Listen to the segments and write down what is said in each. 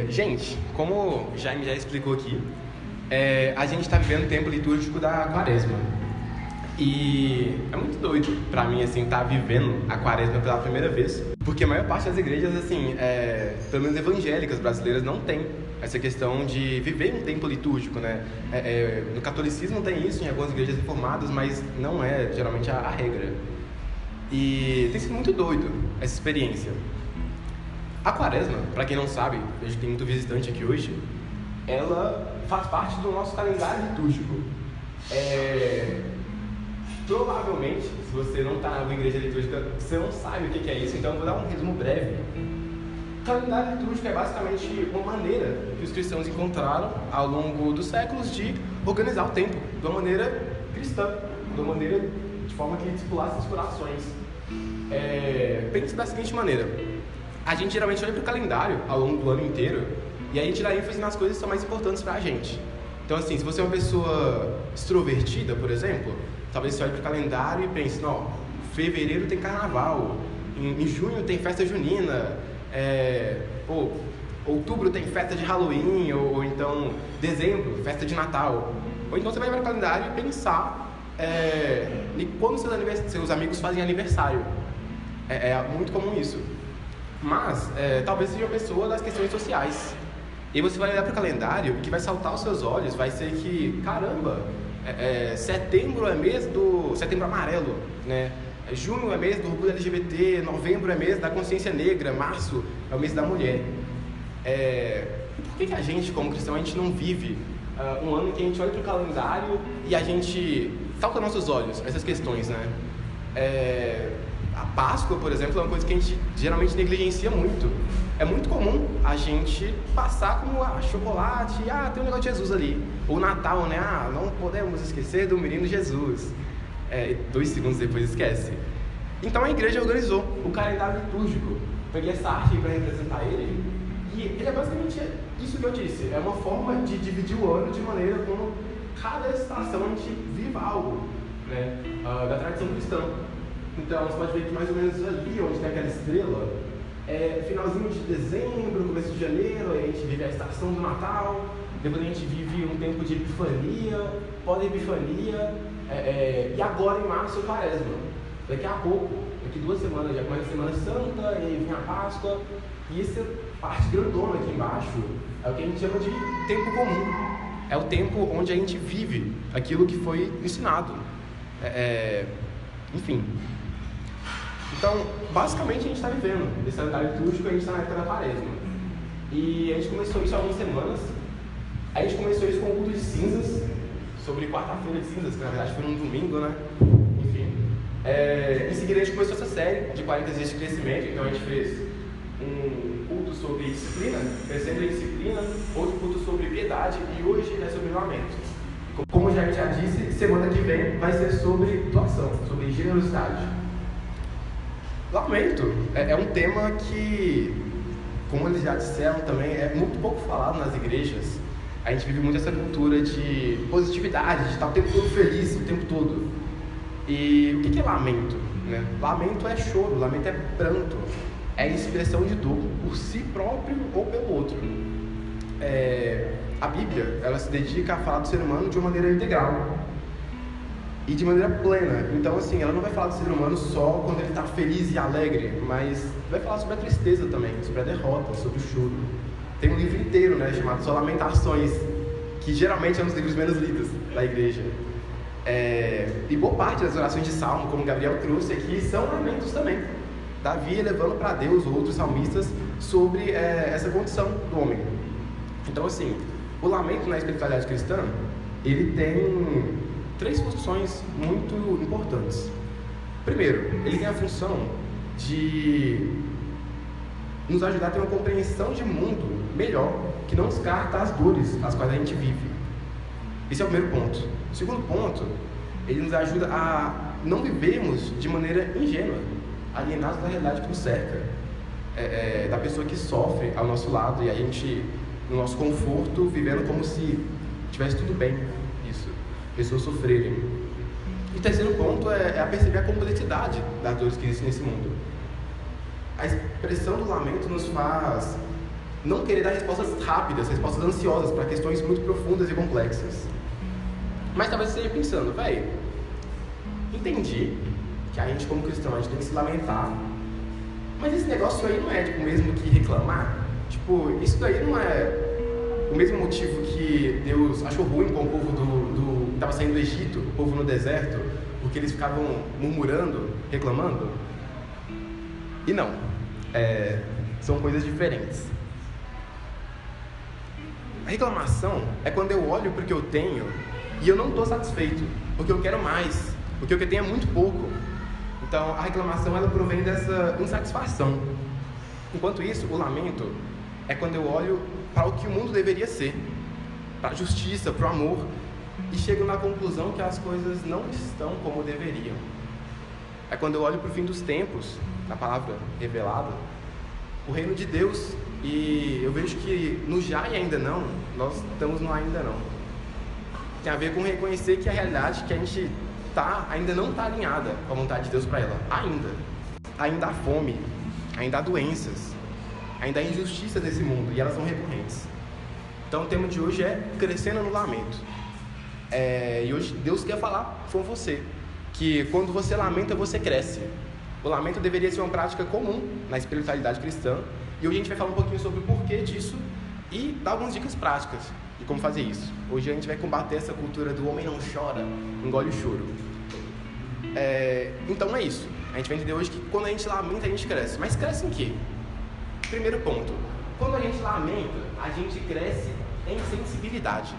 Gente, como o Jaime já explicou aqui, a gente está vivendo o tempo litúrgico da Quaresma. E é muito doido pra mim, assim, estar vivendo a Quaresma pela primeira vez, porque a maior parte das igrejas, assim, pelo menos evangélicas brasileiras, não tem essa questão de viver um tempo litúrgico, né? No catolicismo tem isso, em algumas igrejas reformadas, mas não é geralmente a regra. E tem sido muito doido essa experiência. A Quaresma, para quem não sabe, vejo que tem muito visitante aqui hoje, ela faz parte do nosso calendário litúrgico. Provavelmente, se você não está na igreja litúrgica, você não sabe o que é isso, então eu vou dar um resumo breve. O calendário litúrgico é basicamente uma maneira que os cristãos encontraram ao longo dos séculos de organizar o tempo de uma maneira cristã, de uma maneira de forma que discipulasse os corações. Pense da seguinte maneira: a gente geralmente olha para o calendário ao longo do ano inteiro e a gente dá ênfase nas coisas que são mais importantes para a gente. Então, assim, se você é uma pessoa extrovertida, por exemplo, talvez você olhe para o calendário e pense, não, fevereiro tem carnaval, em junho tem festa junina, outubro tem festa de Halloween, ou então dezembro, festa de Natal. Ou então você vai para o calendário e pensar quando seus amigos fazem aniversário. É muito comum isso. Mas talvez seja uma pessoa das questões sociais. E você vai olhar para o calendário e o que vai saltar aos seus olhos vai ser que, caramba, setembro é mês do Setembro Amarelo, né? Junho é mês do orgulho LGBT, novembro é mês da consciência negra, março é o mês da mulher. Por que a gente, como cristão, a gente não vive um ano em que a gente olha para o calendário e a gente salta aos nossos olhos essas questões, né? A Páscoa, por exemplo, é uma coisa que a gente geralmente negligencia muito. É muito comum a gente passar como chocolate, tem um negócio de Jesus ali. Ou Natal, né? Não podemos esquecer do menino Jesus. 2 segundos depois esquece. Então a igreja organizou o calendário litúrgico. Peguei essa arte para representar ele. E ele é basicamente isso que eu disse. É uma forma de dividir o ano de maneira como cada estação a gente viva algo, né? Da tradição cristã. Então, você pode ver que mais ou menos ali, onde tem aquela estrela, finalzinho de dezembro, começo de janeiro, aí a gente vive a estação do Natal, depois a gente vive um tempo de Epifania, pós-Epifania, e agora em março, Quaresma. Daqui a pouco, daqui 2 semanas, já começa a Semana Santa, e aí vem a Páscoa, e essa parte grandona aqui embaixo é o que a gente chama de tempo comum. É o tempo onde a gente vive aquilo que foi ensinado. Enfim. Então, basicamente, a gente está vivendo esse calendário litúrgico, a gente está na época da Quaresma. E a gente começou isso há algumas semanas. A gente começou isso com o culto de cinzas, sobre quarta-feira de cinzas, que na verdade foi num domingo, né? Enfim. Em seguida, a gente começou essa série de 40 dias de crescimento. Então, a gente fez um culto sobre disciplina, crescendo em disciplina, outro culto sobre piedade, e hoje é sobre lamento. Como já disse, semana que vem vai ser sobre doação, sobre generosidade. Lamento é um tema que, como eles já disseram também, é muito pouco falado nas igrejas. A gente vive muito essa cultura de positividade, de estar o tempo todo feliz, o tempo todo. E o que é lamento, né? Lamento é choro, lamento é pranto, é expressão de dor por si próprio ou pelo outro. A Bíblia, ela se dedica a falar do ser humano de uma maneira integral e de maneira plena. Então, assim, ela não vai falar do ser humano só quando ele está feliz e alegre, mas vai falar sobre a tristeza também, sobre a derrota, sobre o choro. Tem um livro inteiro, né, chamado Só Lamentações, que geralmente é um dos livros menos lidos da igreja. E boa parte das orações de Salmo, como Gabriel trouxe aqui, são lamentos também. Davi elevando para Deus outros salmistas sobre essa condição do homem. Então, assim, o lamento na espiritualidade cristã, ele tem 3 funções muito importantes. Primeiro, ele tem a função de nos ajudar a ter uma compreensão de mundo melhor, que não descarta as dores as quais a gente vive. Esse é o primeiro ponto. O segundo ponto, ele nos ajuda a não vivermos de maneira ingênua, alienados da realidade que nos cerca, da pessoa que sofre ao nosso lado e a gente, no nosso conforto, vivendo como se tivesse tudo bem. Isso, pessoas sofrerem. E o terceiro ponto é a perceber a complexidade das dores que existem nesse mundo. A expressão do lamento nos faz não querer dar respostas rápidas, respostas ansiosas para questões muito profundas e complexas. Mas talvez você esteja pensando, entendi que a gente como cristão, a gente tem que se lamentar, mas esse negócio aí não é o mesmo que reclamar? Isso daí não é o mesmo motivo que Deus achou ruim com o povo que estava saindo do Egito, o povo no deserto, porque eles ficavam murmurando, reclamando? E não, são coisas diferentes. A reclamação é quando eu olho para o que eu tenho e eu não estou satisfeito, porque eu quero mais, porque o que eu tenho é muito pouco. Então, a reclamação ela provém dessa insatisfação. Enquanto isso, o lamento é quando eu olho para o que o mundo deveria ser, para a justiça, para o amor, e chego na conclusão que as coisas não estão como deveriam. É quando eu olho para o fim dos tempos, na palavra revelada, o reino de Deus, e eu vejo que no já e ainda não, nós estamos no ainda não. Tem a ver com reconhecer que a realidade que a gente ainda não está alinhada com a vontade de Deus para ela. Ainda há fome, ainda há doenças, ainda há injustiças nesse mundo, e elas são recorrentes. Então o tema de hoje é crescendo no lamento. E hoje Deus quer falar com você que quando você lamenta, você cresce. O lamento deveria ser uma prática comum na espiritualidade cristã, e hoje a gente vai falar um pouquinho sobre o porquê disso e dar algumas dicas práticas de como fazer isso. Hoje a gente vai combater essa cultura do homem não chora, engole o choro. Então é isso. A gente vai entender hoje que quando a gente lamenta, a gente cresce. Mas cresce em quê? Primeiro ponto. Quando a gente lamenta, a gente cresce em sensibilidade.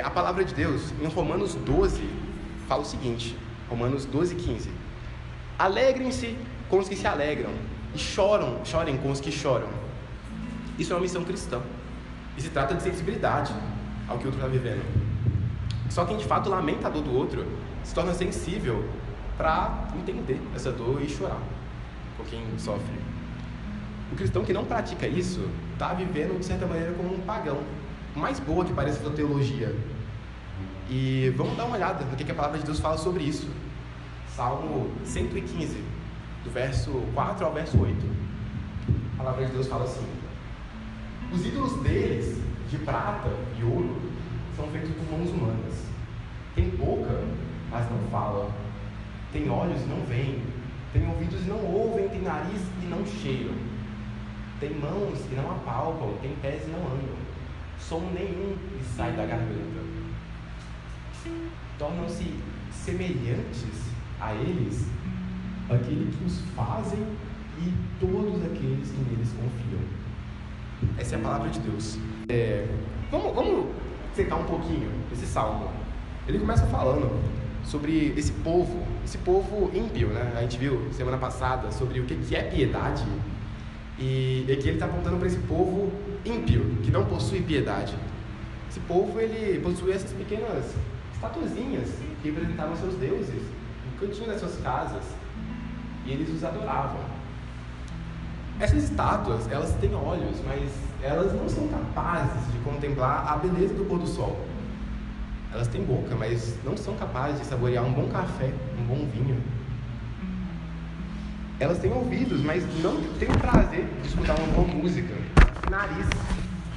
A palavra de Deus, em Romanos 12, fala o seguinte. Romanos 12:15. Alegrem-se com os que se alegram e chorem com os que choram. Isso é uma missão cristã. E se trata de sensibilidade ao que o outro está vivendo. Só quem de fato lamenta a dor do outro se torna sensível para entender essa dor e chorar com quem sofre. O cristão que não pratica isso está vivendo de certa maneira como um pagão, por mais boa que pareça a sua teologia. E vamos dar uma olhada no que a palavra de Deus fala sobre isso. Salmo 115, do verso 4 ao verso 8. A palavra de Deus fala assim: os ídolos deles, de prata e ouro, são feitos por mãos humanas. Tem boca, mas não fala. Tem olhos e não veem. Tem ouvidos e não ouvem. Tem nariz e não cheiram. Tem mãos e não apalpam. Tem pés e não andam. Som nenhum lhes sai da garganta. Tornam-se semelhantes a eles aquele que os fazem e todos aqueles que neles confiam. Essa é a palavra de Deus. Vamos secar um pouquinho esse salmo. Ele começa falando sobre esse povo ímpio, né? A gente viu semana passada sobre o que é piedade, e aqui ele está apontando para esse povo ímpio, que não possui piedade. Esse povo, ele possui essas pequenas estatuazinhas que representavam seus deuses no cantinho das suas casas, e eles os adoravam. Essas estátuas, elas têm olhos, mas elas não são capazes de contemplar a beleza do pôr do sol. Elas têm boca, mas não são capazes de saborear um bom café, um bom vinho. Elas têm ouvidos, mas não têm o prazer de escutar uma boa música. Nariz,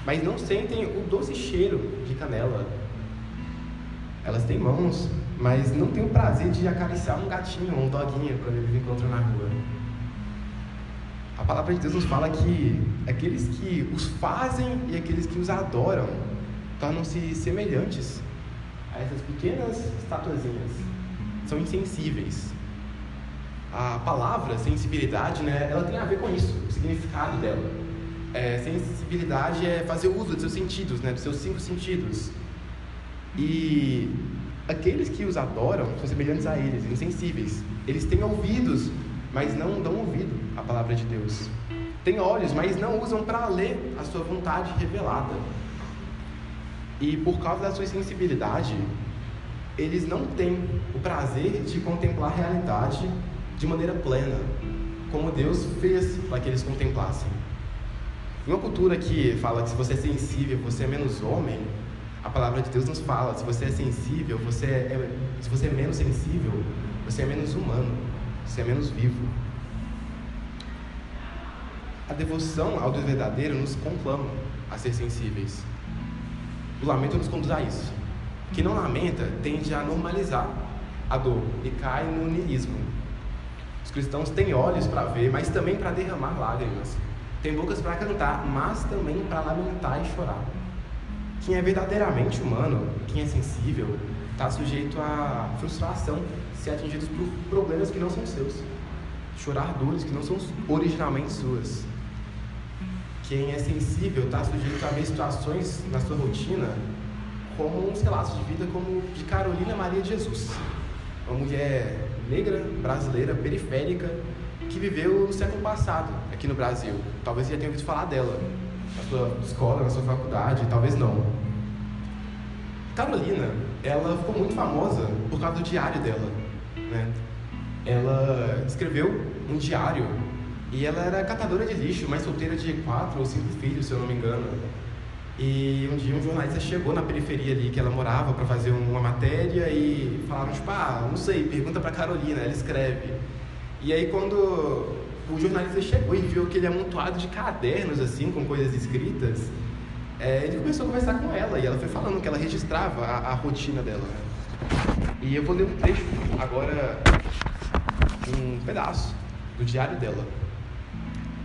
mas não sentem o doce cheiro de canela. Elas têm mãos, mas não têm o prazer de acariciar um gatinho ou um doguinho quando eles encontram na rua. A palavra de Deus nos fala que aqueles que os fazem e aqueles que os adoram tornam-se semelhantes a essas pequenas estatuazinhas. São insensíveis. A palavra sensibilidade, né, ela tem a ver com isso, o significado dela. Sensibilidade é fazer uso dos seus sentidos, né, dos seus 5 sentidos. E aqueles que os adoram são semelhantes a eles, insensíveis. Eles têm ouvidos, mas não dão ouvido à palavra de Deus. Têm olhos, mas não usam para ler a sua vontade revelada. E por causa da sua sensibilidade, eles não têm o prazer de contemplar a realidade de maneira plena, como Deus fez para que eles contemplassem. Em uma cultura que fala que se você é sensível, você é menos homem, A palavra de Deus nos fala, se você é sensível, se você é menos sensível, você é menos humano, você é menos vivo. A devoção ao Deus verdadeiro nos conclama a ser sensíveis. O lamento nos conduz a isso. Quem não lamenta tende a normalizar a dor e cai no niilismo. Os cristãos têm olhos para ver, mas também para derramar lágrimas. Tem bocas para cantar, mas também para lamentar e chorar. Quem é verdadeiramente humano, quem é sensível, está sujeito a frustração se atingidos por problemas que não são seus. Chorar dores que não são originalmente suas. Quem é sensível está sujeito a ver situações na sua rotina como uns relatos de vida como de Carolina Maria de Jesus, uma mulher negra, brasileira, periférica, que viveu no século passado aqui no Brasil. Talvez você já tenha ouvido falar dela na sua escola, na sua faculdade, talvez não. Carolina, ela ficou muito famosa por causa do diário dela, né? Ela escreveu um diário e ela era catadora de lixo, mas solteira de 4 ou 5 filhos, se eu não me engano. E um dia um jornalista chegou na periferia ali que ela morava para fazer uma matéria e falaram, tipo, não sei, pergunta pra Carolina, ela escreve. E aí quando o jornalista chegou e viu aquele amontoado de cadernos, assim, com coisas escritas, ele começou a conversar com ela e ela foi falando que ela registrava a rotina dela. E eu vou ler um trecho agora, um pedaço do diário dela.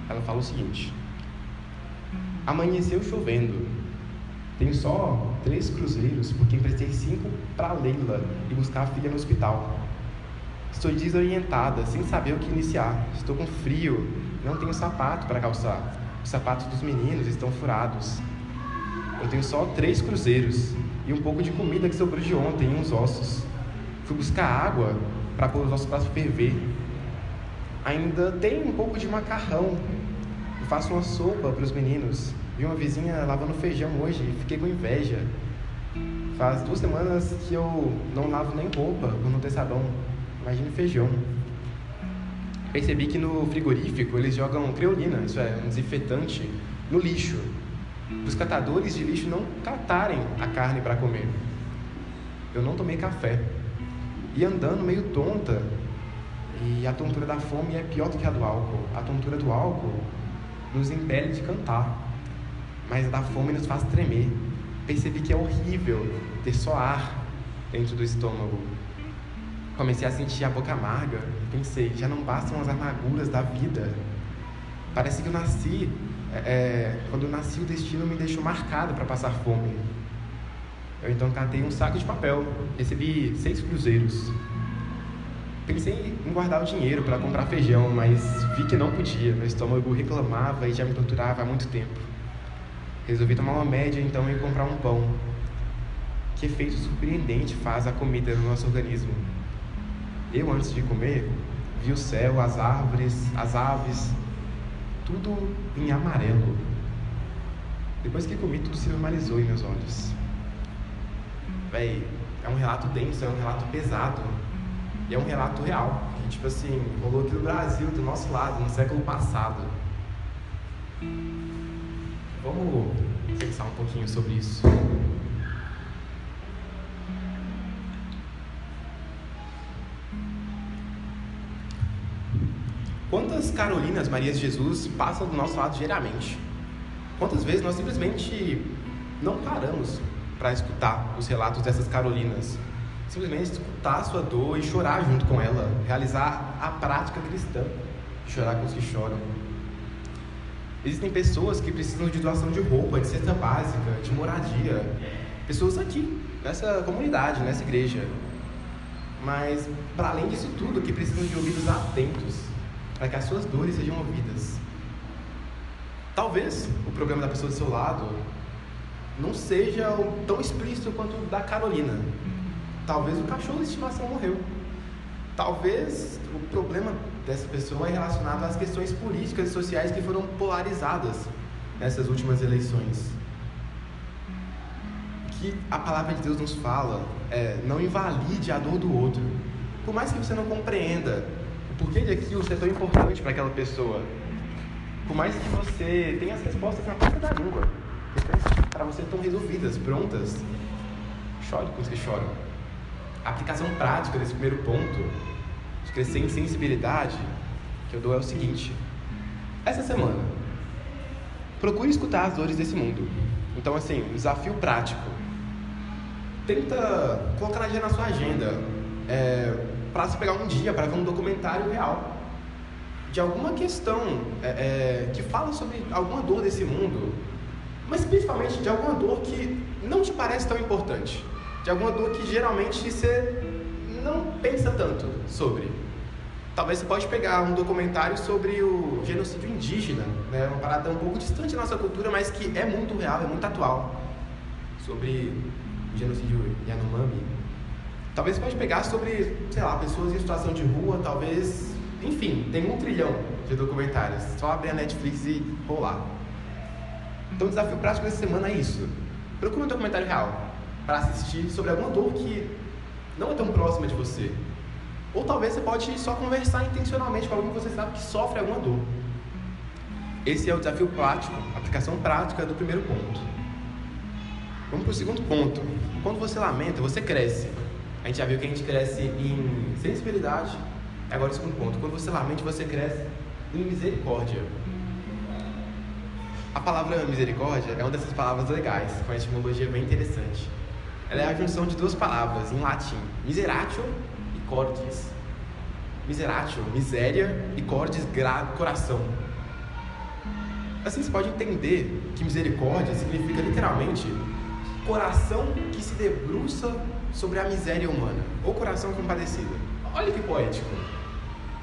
Ela fala o seguinte: amanheceu chovendo. Tenho só 3 cruzeiros porque emprestei 5 para Leila e buscar a filha no hospital. Estou desorientada, sem saber o que iniciar. Estou com frio, não tenho sapato para calçar. Os sapatos dos meninos estão furados. Eu tenho só 3 cruzeiros e um pouco de comida que sobrou de ontem e uns ossos. Fui buscar água para pôr os ossos para ferver. Ainda tem um pouco de macarrão. Eu faço uma sopa para os meninos. Vi uma vizinha lavando feijão hoje e fiquei com inveja. Faz 2 semanas que eu não lavo nem roupa por não ter sabão. Imagine feijão. Percebi que no frigorífico eles jogam creolina, isso é, um desinfetante, no lixo. Os catadores de lixo não catarem a carne para comer. Eu não tomei café. E andando meio tonta. E a tontura da fome é pior do que a do álcool. A tontura do álcool nos impele de cantar, mas a da fome nos faz tremer. Percebi que é horrível ter só ar dentro do estômago. Comecei a sentir a boca amarga. Pensei, já não bastam as amarguras da vida. Parece que eu nasci... quando eu nasci, o destino me deixou marcado para passar fome. Eu então catei um saco de papel. Recebi 6 cruzeiros. Pensei em guardar o dinheiro para comprar feijão, mas vi que não podia. Meu estômago reclamava e já me torturava há muito tempo. Resolvi tomar uma média então e comprar um pão. Que efeito surpreendente faz a comida no nosso organismo. Eu, antes de comer, vi o céu, as árvores, as aves, tudo em amarelo. Depois que comi, tudo se normalizou em meus olhos. É um relato denso, é um relato pesado. E é um relato real, que tipo assim, rolou aqui no Brasil, do nosso lado, no século passado. Vamos pensar um pouquinho sobre isso. Quantas Carolinas Marias de Jesus passam do nosso lado diariamente? Quantas vezes nós simplesmente não paramos para escutar os relatos dessas Carolinas? Simplesmente escutar a sua dor e chorar junto com ela, realizar a prática cristã de chorar com os que choram. Existem pessoas que precisam de doação de roupa, de cesta básica, de moradia, pessoas aqui, nessa comunidade, nessa igreja. Mas, para além disso tudo, que precisam de ouvidos atentos, para que as suas dores sejam ouvidas. Talvez o problema da pessoa do seu lado não seja tão explícito quanto o da Carolina. Talvez o cachorro de estimação morreu. Talvez o problema dessa pessoa é relacionado às questões políticas e sociais que foram polarizadas nessas últimas eleições. Que a palavra de Deus nos fala não invalide a dor do outro. Por mais que você não compreenda o porquê de aquilo ser tão importante para aquela pessoa, por mais que você tenha as respostas na ponta da língua, para você estão resolvidas, prontas, chore com os que choram. A aplicação prática desse primeiro ponto, de crescer em sensibilidade, que eu dou é o seguinte: essa semana, procure escutar as dores desse mundo. Então, assim, um desafio prático. Tenta colocar na sua agenda, para você pegar um dia para ver um documentário real de alguma questão que fala sobre alguma dor desse mundo, mas principalmente de alguma dor que não te parece tão importante, de alguma dor que geralmente você não pensa tanto sobre. Talvez você pode pegar um documentário sobre o genocídio indígena, né? Uma parada um pouco distante da nossa cultura, mas que é muito real, é muito atual, sobre o genocídio Yanomami. Talvez você pode pegar sobre, sei lá, pessoas em situação de rua, talvez... Enfim, tem 1 trilhão de documentários. Só abrir a Netflix e rolar. Então o desafio prático dessa semana é isso. Procure um documentário real para assistir sobre alguma dor que não é tão próxima de você. Ou talvez você pode só conversar intencionalmente com alguém que você sabe que sofre alguma dor. Esse é o desafio prático, a aplicação prática do primeiro ponto. Vamos para o segundo ponto. Quando você lamenta, você cresce. A gente já viu que a gente cresce em sensibilidade. Agora o segundo ponto. Quando você lamenta, você cresce em misericórdia. A palavra misericórdia é uma dessas palavras legais, com uma etimologia bem interessante. Ela é a junção de 2 palavras em latim: miseratio e cordis. Miseratio, miséria, e cordis, coração. Assim você pode entender que misericórdia significa literalmente coração que se debruça sobre a miséria humana, ou coração compadecido. Olha que poético.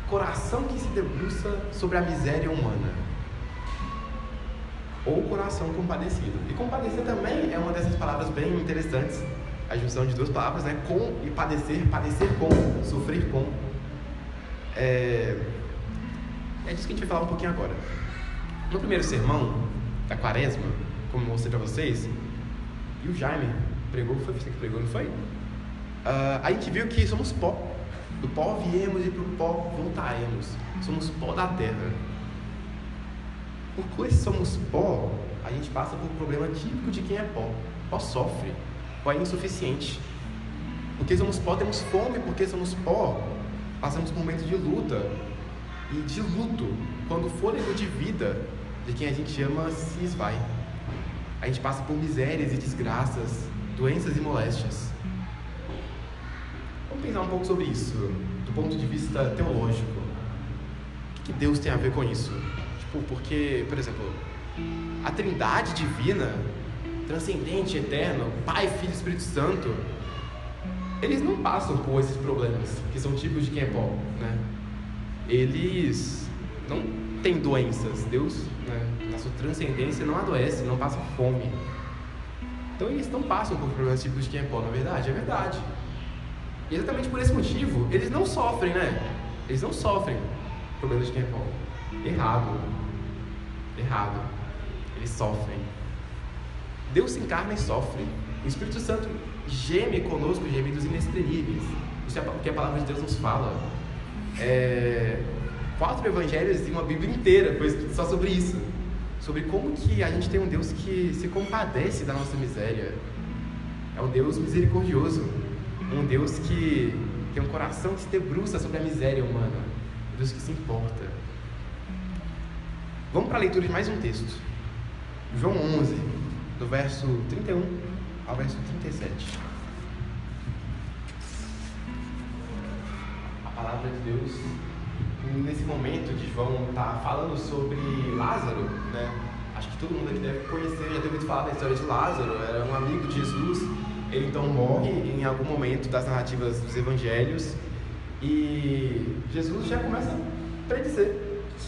Coração que se debruça sobre a miséria humana, ou coração compadecido. E compadecer também é uma dessas palavras bem interessantes, a junção de 2 palavras, né? Com e padecer, padecer com, sofrer com. É disso que a gente vai falar um pouquinho agora. No primeiro sermão da Quaresma, como eu mostrei para vocês, e o Jaime pregou, foi você que pregou, não foi? A gente viu que somos pó. Do pó viemos e para o pó voltaremos. Somos pó da terra. Porque somos pó, a gente passa por um problema típico de quem é pó. Pó sofre, pó é insuficiente. Porque somos pó, temos fome. Porque somos pó, passamos por um momento de luta e de luto, quando o fôlego de vida de quem a gente ama se esvai. A gente passa por misérias e desgraças, doenças e moléstias. Vamos pensar um pouco sobre isso, do ponto de vista teológico. O que Deus tem a ver com isso? Porque, por exemplo, a Trindade divina, transcendente, eterna, Pai, Filho e Espírito Santo, eles não passam por esses problemas, que são típicos de quem é pó, né? Eles não têm doenças. Deus, né, na sua transcendência, não adoece, não passa fome. Então eles não passam por problemas típicos de quem é pó, na verdade, é verdade. E exatamente por esse motivo, eles não sofrem, né? Eles não sofrem problemas de quem é pó. Errado. Eles sofrem. Deus se encarna e sofre. O Espírito Santo geme conosco, gemidos inexprimíveis. Isso é o que a palavra de Deus nos fala. 4 evangelhos e uma Bíblia inteira foi só sobre isso. Sobre como que a gente tem um Deus que se compadece da nossa miséria. É um Deus misericordioso. Um Deus que tem um coração que se debruça sobre a miséria humana. Um Deus que se importa. Vamos para a leitura de mais um texto. João 11, do verso 31 ao verso 37. A palavra de Deus, nesse momento de João, está falando sobre Lázaro, né? Acho que todo mundo aqui deve conhecer, já deve ouvido falar da história de Lázaro. Era um amigo de Jesus. Ele então morre em algum momento das narrativas dos evangelhos. E Jesus já começa a predizer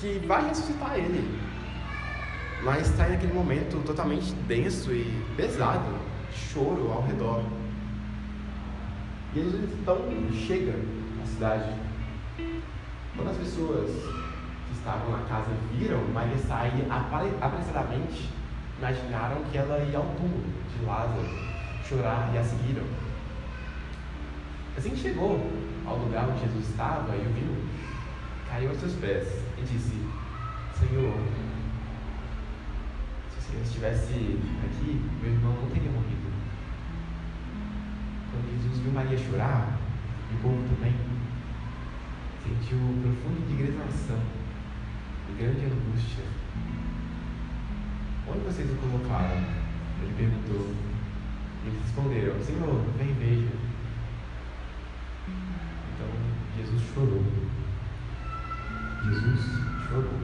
que vai ressuscitar ele, mas está naquele momento totalmente denso e pesado, choro ao redor. E Jesus então chega à cidade. Quando as pessoas que estavam na casa viram Maria sair apressadamente, imaginaram que ela ia ao túmulo de Lázaro chorar e a seguiram. Assim que chegou ao lugar onde Jesus estava e o viu, caiu aos seus pés e disse: Senhor, se o Senhor estivesse aqui, meu irmão não teria morrido. Jesus viu Maria chorar, e o povo também sentiu profunda indignação e grande angústia. Onde vocês o colocaram? Ele perguntou. E eles responderam: Senhor, vem e veja. Então Jesus chorou. Jesus chorou.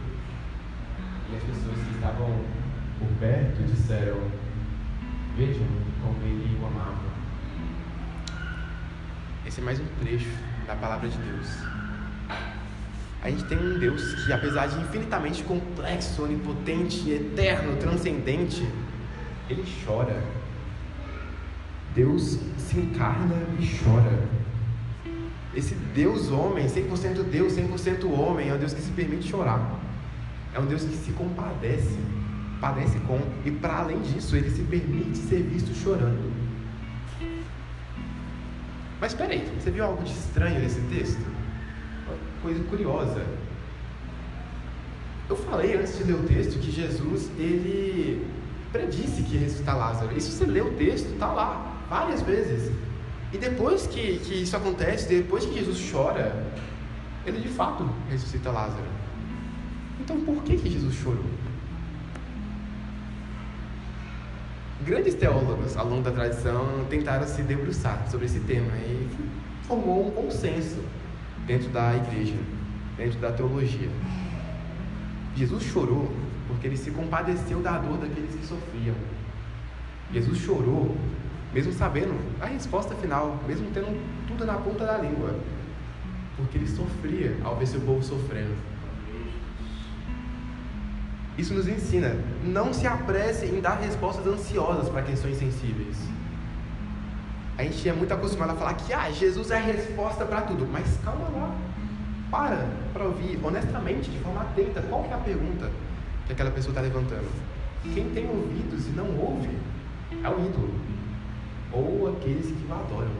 E as pessoas que estavam por perto disseram: Vejam como ele o amava. Esse é mais um trecho da palavra de Deus. A gente tem um Deus que, apesar de infinitamente complexo, onipotente, eterno, transcendente, ele chora. Deus se encarna e chora. Esse Deus homem, 100% Deus, 100% homem, é um Deus que se permite chorar. É um Deus que se compadece, padece com, e para além disso, ele se permite ser visto chorando. Mas espera aí, você viu algo de estranho nesse texto? Uma coisa curiosa. Eu falei antes de ler o texto que Jesus, ele predisse que ia ressuscitar Lázaro. E se você ler o texto, está lá, várias vezes. E depois que isso acontece, depois que Jesus chora, ele de fato ressuscita Lázaro. Então por que Jesus chorou? Grandes teólogos ao longo da tradição tentaram se debruçar sobre esse tema e formou um consenso dentro da igreja, dentro da teologia. Jesus chorou porque ele se compadeceu da dor daqueles que sofriam. Jesus chorou mesmo sabendo a resposta final, mesmo tendo tudo na ponta da língua, porque ele sofria ao ver seu povo sofrendo. Isso nos ensina: não se apresse em dar respostas ansiosas para questões sensíveis. A gente é muito acostumado a falar que Jesus é a resposta para tudo, mas calma lá, para ouvir honestamente, de forma atenta, qual que é a pergunta que aquela pessoa está levantando. Quem tem ouvidos e não ouve é o ídolo, ou aqueles que o adoram.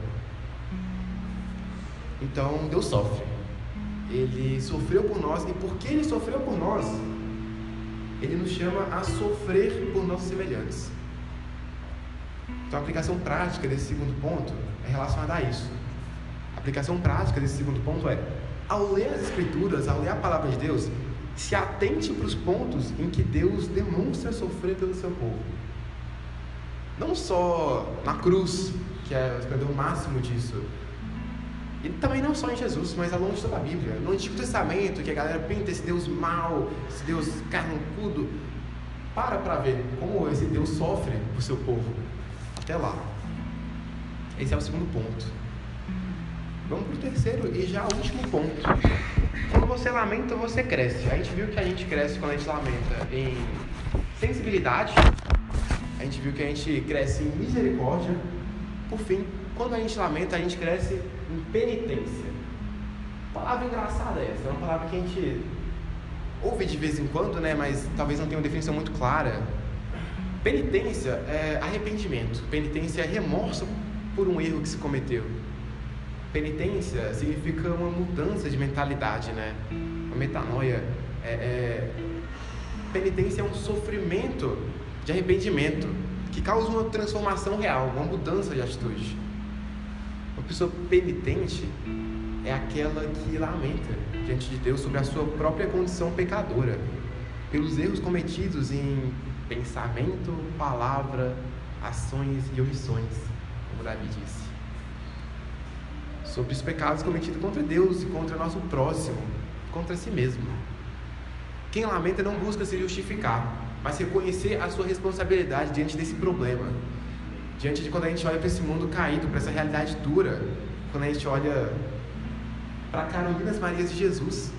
Então Deus sofre, ele sofreu por nós, e porque ele sofreu por nós, ele nos chama a sofrer por nossos semelhantes. Então a aplicação prática desse segundo ponto é relacionada a isso. A aplicação prática desse segundo ponto é: ao ler as Escrituras, ao ler a Palavra de Deus, se atente para os pontos em que Deus demonstra sofrer pelo seu povo. Não só na cruz, que é o esplendor máximo disso, e também não só em Jesus, mas ao longo de toda a Bíblia. No Antigo Testamento, que a galera pinta esse Deus mau, esse Deus carrancudo, para ver como esse Deus sofre por seu povo. Até lá. Esse é o segundo ponto. Vamos para o terceiro e já último ponto. Quando você lamenta, você cresce. A gente viu que a gente cresce quando a gente lamenta em sensibilidade. A gente viu que a gente cresce em misericórdia. Por fim, quando a gente lamenta, a gente cresce em penitência. Palavra engraçada essa. É uma palavra que a gente ouve de vez em quando, né? Mas talvez não tenha uma definição muito clara. Penitência é arrependimento. Penitência é remorso por um erro que se cometeu. Penitência significa uma mudança de mentalidade, né? Uma metanoia. Penitência é um sofrimento de arrependimento que causa uma transformação real, uma mudança de atitude. Uma pessoa penitente é aquela que lamenta diante de Deus sobre a sua própria condição pecadora, pelos erros cometidos em pensamento, palavra, ações e omissões, como Davi disse. Sobre os pecados cometidos contra Deus e contra nosso próximo, contra si mesmo. Quem lamenta não busca se justificar, mas reconhecer a sua responsabilidade diante desse problema. Diante de quando a gente olha para esse mundo caído, para essa realidade dura, quando a gente olha para Carolinas Marias de Jesus,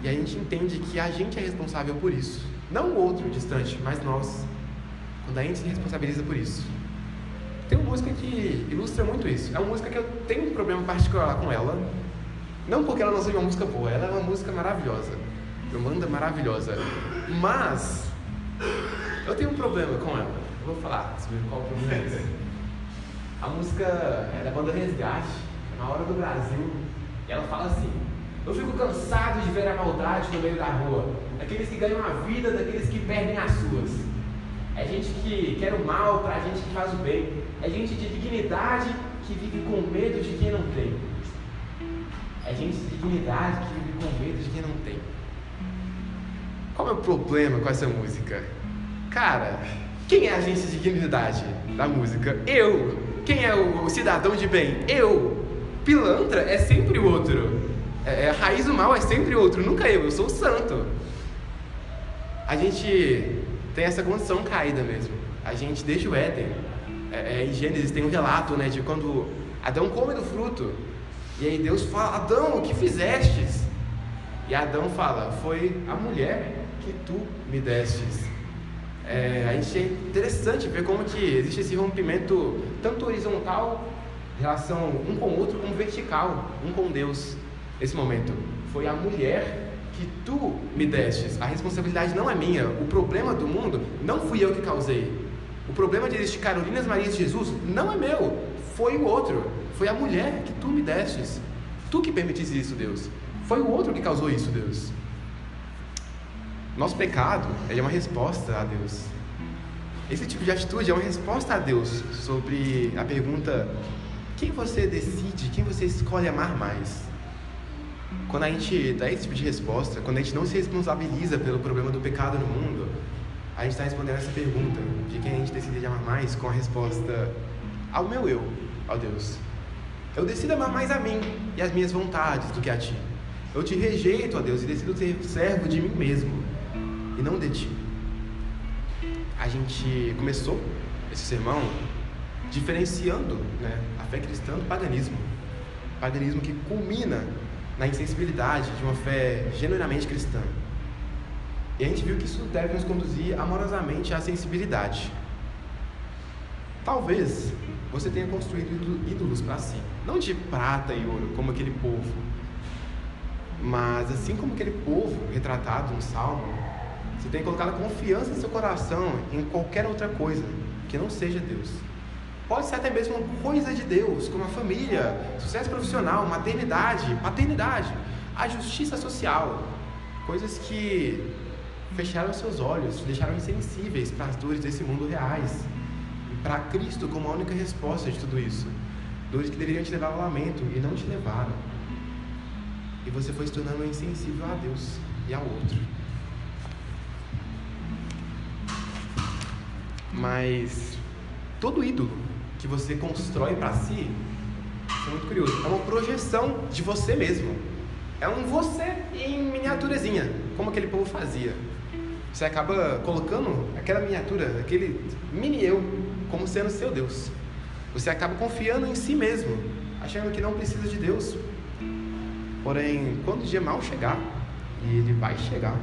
e a gente entende que a gente é responsável por isso. Não o outro distante, mas nós. Quando a gente se responsabiliza por isso. Tem uma música que ilustra muito isso. É uma música que eu tenho um problema particular com ela. Não porque ela não seja uma música boa, ela é uma música maravilhosa. Uma banda maravilhosa. Mas eu tenho um problema com ela. Eu vou falar sobre qual problema é esse. A música é da banda Resgate, é Na Hora do Brasil. E ela fala assim: eu fico cansado de ver a maldade no meio da rua, daqueles que ganham a vida, daqueles que perdem as suas. É gente que quer o mal pra gente que faz o bem. É gente de dignidade que vive com medo de quem não tem. É gente de dignidade que vive com medo de quem não tem. Qual é o problema com essa música? Cara, quem é a agência de dignidade da música? Eu. Quem é o cidadão de bem? Eu. Pilantra é sempre o outro. A raiz do mal é sempre o outro, nunca eu sou o santo. A gente tem essa condição caída mesmo. A gente, desde o Éden, em Gênesis tem um relato, né, de quando Adão come do fruto. E aí Deus fala: Adão, o que fizestes? E Adão fala: foi a mulher que tu me destes. A gente é interessante ver como que existe esse rompimento tanto horizontal, em relação um com o outro, como vertical, um com Deus. Esse momento, foi a mulher que tu me destes. A responsabilidade não é minha. O problema do mundo não fui eu que causei. O problema de existir Carolinas Marias de Jesus não é meu, foi o outro. Foi a mulher que tu me destes. Tu que permitiste isso, Deus. Foi o outro que causou isso, Deus. Nosso pecado é uma resposta a Deus. Esse tipo de atitude é uma resposta a Deus sobre a pergunta: quem você decide, quem você escolhe amar mais? Quando a gente dá esse tipo de resposta, quando a gente não se responsabiliza pelo problema do pecado no mundo, a gente está respondendo essa pergunta de quem a gente decide amar mais com a resposta ao meu eu, ao Deus. Eu decido amar mais a mim e as minhas vontades do que a ti. Eu te rejeito, ó Deus, e decido ser servo de mim mesmo e não de ti. A gente começou esse sermão diferenciando, né, a fé cristã do paganismo. Paganismo que culmina na insensibilidade de uma fé genuinamente cristã. E a gente viu que isso deve nos conduzir amorosamente à sensibilidade. Talvez você tenha construído ídolos para si, não de prata e ouro, como aquele povo, mas assim como aquele povo retratado no Salmo, você tem colocado confiança em seu coração em qualquer outra coisa que não seja Deus. Pode ser até mesmo uma coisa de Deus, como a família, sucesso profissional, maternidade, paternidade, a justiça social. Coisas que fecharam seus olhos, te deixaram insensíveis para as dores desse mundo reais. E para Cristo como a única resposta de tudo isso. Dores que deveriam te levar ao lamento e não te levaram. E você foi se tornando insensível a Deus e ao outro. Mas todo ídolo que você constrói para si, isso é muito curioso, é uma projeção de você mesmo. É um você em miniaturazinha, como aquele povo fazia. Você acaba colocando aquela miniatura, aquele mini eu, como sendo seu Deus. Você acaba confiando em si mesmo, achando que não precisa de Deus. Porém, quando o dia mal chegar, e ele vai chegar,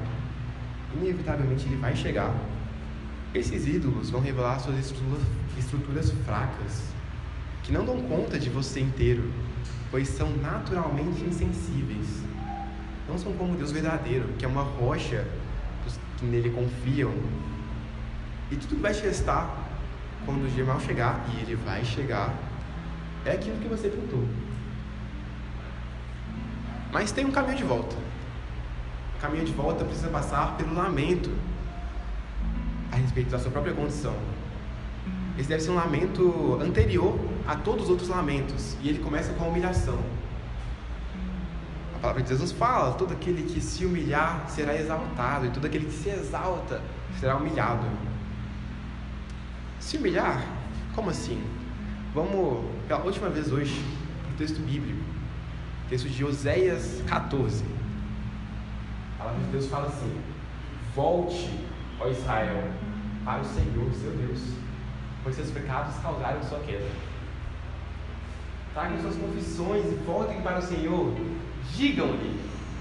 inevitavelmente ele vai chegar, esses ídolos vão revelar suas estruturas fracas, que não dão conta de você inteiro, pois são naturalmente insensíveis. Não são como o Deus verdadeiro, que é uma rocha dos que nele confiam. E tudo que vai te restar quando o dia mal chegar, e ele vai chegar, é aquilo que você plantou. Mas tem um caminho de volta. O caminho de volta precisa passar pelo lamento a respeito da sua própria condição. Esse deve ser um lamento anterior a todos os outros lamentos, e ele começa com a humilhação. A palavra de Deus nos fala: todo aquele que se humilhar será exaltado, e todo aquele que se exalta será humilhado. Se humilhar? Como assim? Vamos, pela última vez hoje, para o texto bíblico, texto de Oséias 14. A palavra de Deus fala assim: volte, ó Israel, para o Senhor, seu Deus, pois seus pecados causaram sua queda. Tragam suas confissões e voltem para o Senhor. Digam-lhe: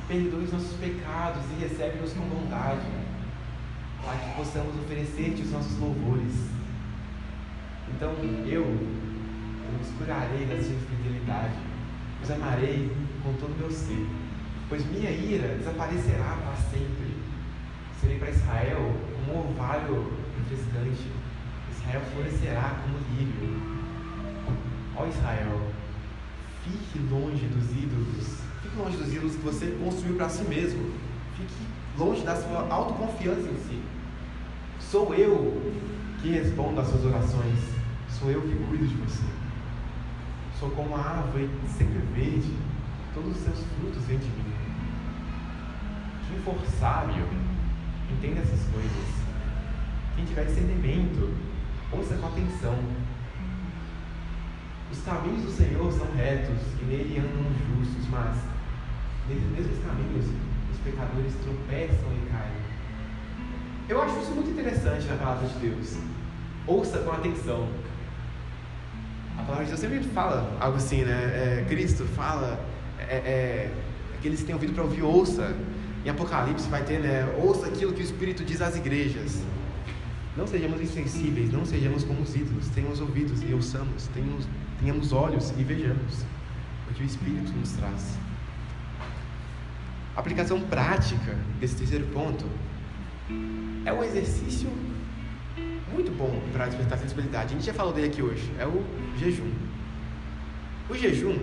perdoe os nossos pecados e recebe-nos com bondade, para que possamos oferecer-te os nossos louvores. Então eu vos curarei da sua infidelidade, os amarei com todo o meu ser, pois minha ira desaparecerá para sempre. Serei para Israel como um orvalho refrescante. Israel florescerá como lírio. Ó Israel, fique longe dos ídolos. Fique longe dos ídolos que você construiu para si mesmo. Fique longe da sua autoconfiança em si. Sou eu que respondo às suas orações. Sou eu que cuido de você. Sou como a árvore sempre verde, todos os seus frutos vêm de mim. Quem for sábio, entenda essas coisas. Quem tiver discernimento, ouça com atenção. Os caminhos do Senhor são retos e nele andam os justos, mas nesses mesmos caminhos os pecadores tropeçam e caem. Eu acho isso muito interessante na palavra de Deus. Ouça com atenção. A palavra de Deus sempre fala algo assim, né? Cristo fala, aqueles que têm ouvido para ouvir, ouça. Em Apocalipse vai ter, né? Ouça aquilo que o Espírito diz às igrejas. Não sejamos insensíveis, não sejamos como os ídolos. Tenhamos ouvidos e ouçamos, tenhamos olhos e vejamos o que o Espírito nos traz. A aplicação prática desse terceiro ponto é um exercício muito bom para despertar sensibilidade. A gente já falou dele aqui hoje, é o jejum. O jejum,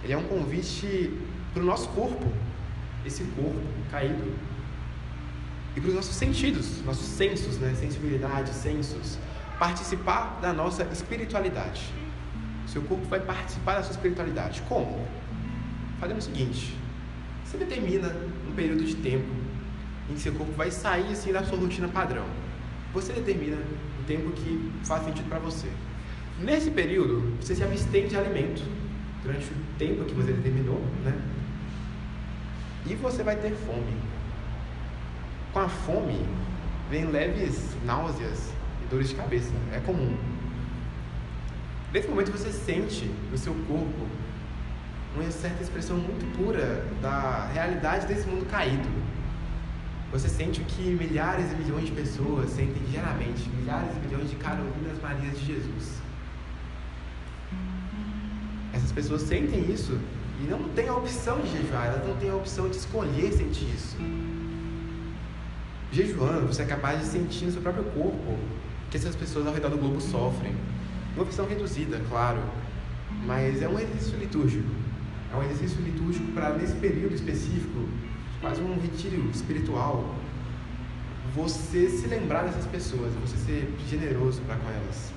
ele é um convite para o nosso corpo, esse corpo caído, e para os nossos sentidos, nossos sensos, né? Sensibilidade, sensos, participar da nossa espiritualidade. Seu corpo vai participar da sua espiritualidade. Como? Fazendo o seguinte: você determina um período de tempo em que seu corpo vai sair assim da sua rotina padrão. Você determina o tempo que faz sentido para você. Nesse período, você se abstém de alimento durante o tempo que você determinou, né? E você vai ter fome. Com a fome, vem leves náuseas e dores de cabeça. É comum. Nesse momento, você sente no seu corpo uma certa expressão muito pura da realidade desse mundo caído. Você sente o que milhares e milhões de pessoas sentem diariamente, milhares e milhões de Carolinas Marias de Jesus. Essas pessoas sentem isso e não têm a opção de jejuar, elas não têm a opção de escolher sentir isso. Jejuando, você é capaz de sentir no seu próprio corpo que essas pessoas ao redor do globo sofrem. Uma versão reduzida, claro, mas é um exercício litúrgico. É um exercício litúrgico para, nesse período específico, quase um retiro espiritual, você se lembrar dessas pessoas, você ser generoso para com elas.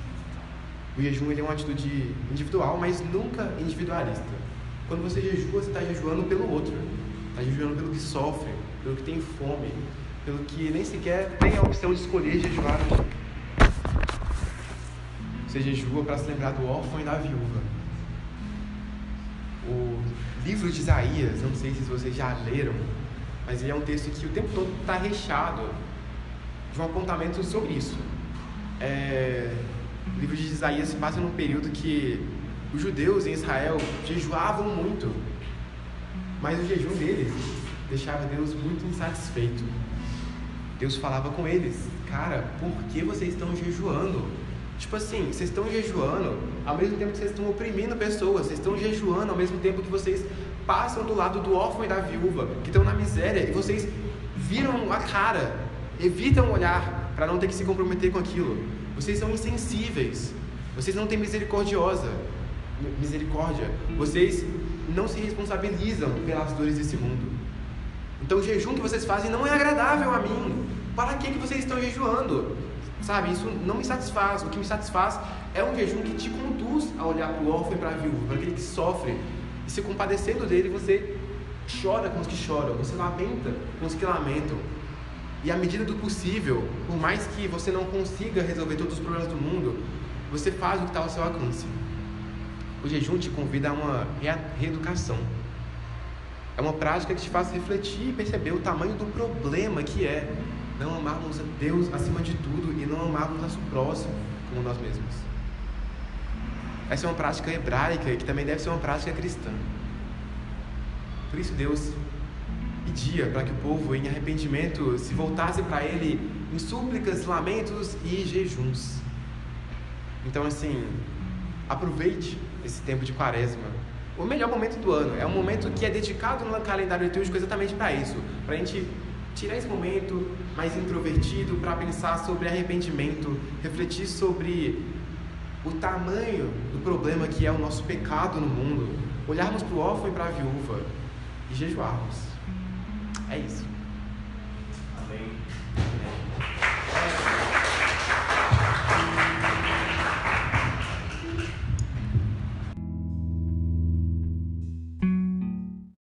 O jejum, ele é uma atitude individual, mas nunca individualista. Quando você jejua, você está jejuando pelo outro, está jejuando pelo que sofre, pelo que tem fome, pelo que nem sequer tem a opção de escolher jejuar. Você jejua para se lembrar do órfão e da viúva. O livro de Isaías, não sei se vocês já leram, mas ele é um texto que o tempo todo está recheado de um apontamento sobre isso. O livro de Isaías se passa num período que os judeus em Israel jejuavam muito, mas o jejum deles deixava Deus muito insatisfeito. Deus falava com eles: cara, por que vocês estão jejuando? Tipo assim, vocês estão jejuando ao mesmo tempo que vocês estão oprimindo pessoas, vocês estão jejuando ao mesmo tempo que vocês passam do lado do órfão e da viúva, que estão na miséria, e vocês viram a cara, evitam olhar para não ter que se comprometer com aquilo. Vocês são insensíveis, vocês não têm misericórdia, vocês não se responsabilizam pelas dores desse mundo. Então o jejum que vocês fazem não é agradável a mim. Para que vocês estão jejuando? Sabe, isso não me satisfaz. O que me satisfaz é um jejum que te conduz a olhar para o órfão e para a viúva, para aquele que sofre, e se compadecendo dele, você chora com os que choram, você lamenta com os que lamentam. E à medida do possível, por mais que você não consiga resolver todos os problemas do mundo, você faz o que está ao seu alcance. O jejum te convida a uma reeducação. É uma prática que te faz refletir e perceber o tamanho do problema que é não amarmos a Deus acima de tudo e não amarmos nosso próximo como nós mesmos. Essa é uma prática hebraica e que também deve ser uma prática cristã. Por isso Deus pedia para que o povo em arrependimento se voltasse para Ele em súplicas, lamentos e jejuns. Então assim, aproveite esse tempo de quaresma, o melhor momento do ano. É um momento que é dedicado no calendário litúrgico exatamente para isso, para a gente tirar esse momento mais introvertido para pensar sobre arrependimento, refletir sobre o tamanho do problema que é o nosso pecado no mundo, olharmos para o órfão e para a viúva e jejuarmos. É isso. Amém.